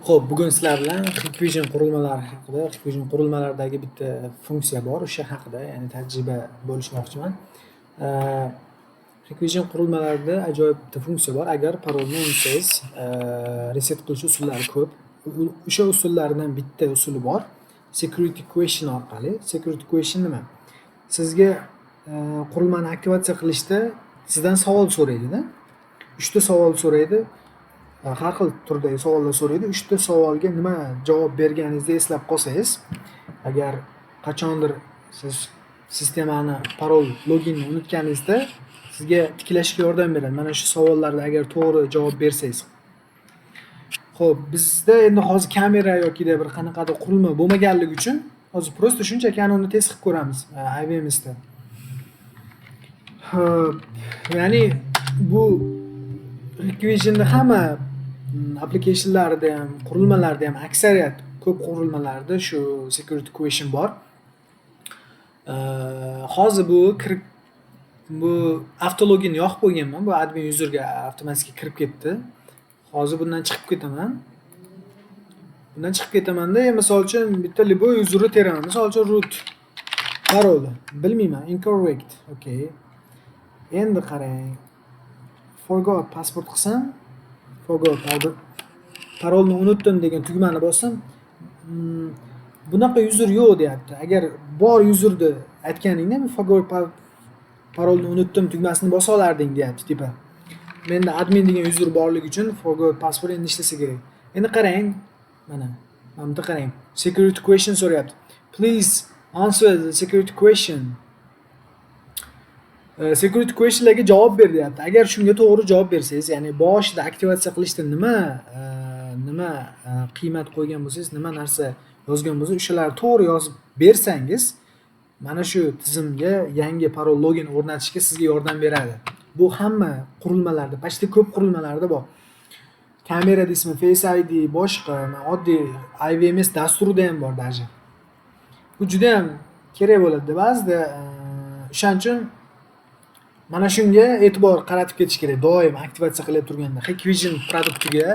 Xo'p, bugun sizlar bilan Hikvision qurilmalari haqida, Hikvision qurilmalaridagi bitta funksiya bor, o'sha haqida, ya'ni tajriba bo'lishmoqchiman. Hikvision qurilmalarida ajoyib bitta funksiya bor. Agar parolni unutsangiz, reset qilish usullari ko'p. O'sha usullardan bitta usuli bor. Security question orqali. Security question nima? Sizga qurilmani aktivatsiya qilishda sizdan savol so'raydi-da. 3 ta savol so'raydi. Har xil turdagi savollar so'raydi. 3 ta savolga nima javob berganingizni eslab qolsangiz, agar qachondir siz sistemani parol loginni unutganingizda sizga tiklashga yordam beradi. Mana shu savollarga agar to'g'ri javob bersangiz. Xo'p, bizda endi hozir kamera yoki bir qanaqadir qurilma bo'lmaganligi uchun hozir prosta shunchaki uni test qilib ko'ramiz IVMSda. Ya'ni bu Hikvisionda hamma applicationlarda ham, qurilmalarda ham aksariyat ko'p qurilmalarda shu security question bor. Hozir bu avtologin yoqib qo'yganman. Bu admin userga avtomatik kirib ketdi. Hozir bundan chiqib ketaman. Bundan chiqib ketamanda, misol uchun bitta liboy userni teraman. Misol uchun root parol bilmayman, incorrect. Okay. Endi qarang. Forgot pasport qilsam, forgot parolni unutdim degan tugmani bossam, bunaqa user yo'q deyapti. Agar bor userni aytganingda forgot parolni unutdim tugmasini bosa olarding deyapti tipa. Menda admin degan user borligi uchun forgot password endi ishlasa kerak. Endi qarang, mana bunda qarang. Security question so'rayapti. Please answer the security question. Security questionlarga javob ber deyapti. Agar shunga to'g'ri javob bersangiz, ya'ni boshida aktivatsiya qilishda nima qiymat qo'ygan bo'lsangiz, nima narsa yozgan bo'lsa, o'shalarni to'g'ri yozib bersangiz, mana shu tizimga yangi parol login o'rnatishga sizga yordam beradi. Bu hamma qurilmalarda, почти ko'p qurilmalarda bor. Kamera deysizmi, Face ID, boshqa oddiy IVMS dasturida ham bor даже. Bu juda ham kerak bo'ladi ba'zida. O'shaning uchun mana shunga e'tibor qaratib ketish kerak. Doim aktivatsiya qilib turganda, Hikvision produktiga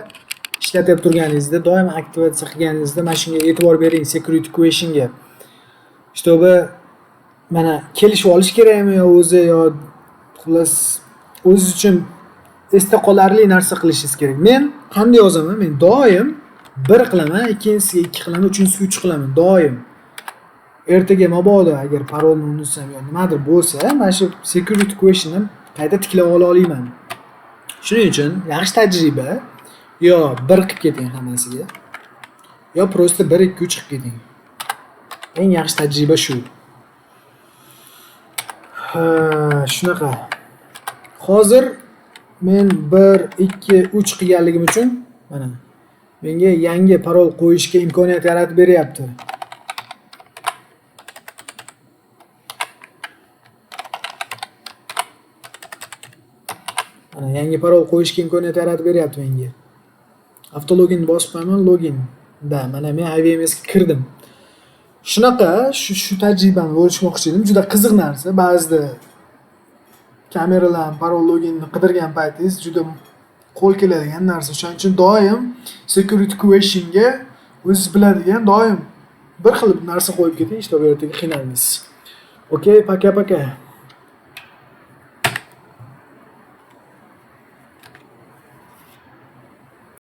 ishlatib turganingizda, doim aktivatsiya qilganingizda mana shunga e'tibor bering, security questionga. Чтобы mana kelishib olish kerakmi yo o'zi yo xullas o'zingiz uchun esda qolarli narsa qilishingiz kerak. Men qanday yozaman? Men doim 1 qilaman, ikkinchisiga 2 qilaman, uchinchisiga 3 qilaman. Doim. Ertaga mabodo agar parolni unutsam yo nimadir bo'lsa, mana shu security question'ni qayta tiklab ola olaman. Shuning uchun yaxshi tajriba yo 1 qilib keting hammasiga, yo prosta 1 2 3 qilib keting. Eng yaxshi tajriba shu. Shunaqa. Hozir men 1 2 3 qilganligim uchun mana menga yangi parol qo'yishga imkoniyat yaratib beryapti. Mana yangi parol qo'yishga imkoniyat yaratib beryapti menga. Avtologin bosib qo'yaman, login da. Mana men IVMS ga kirdim. Shunaqa, shu tajribani bo'lishmoqchi edim. Juda qiziq narsa. Ba'zida kameralar parol loginni qidirgan paytingiz juda qo'l keladigan narsa. Shuning uchun doim security questionga o'zingiz biladigan doim bir xil narsa qo'yib keting, ishda bu yerga qiynalmaysiz. Okay, paka.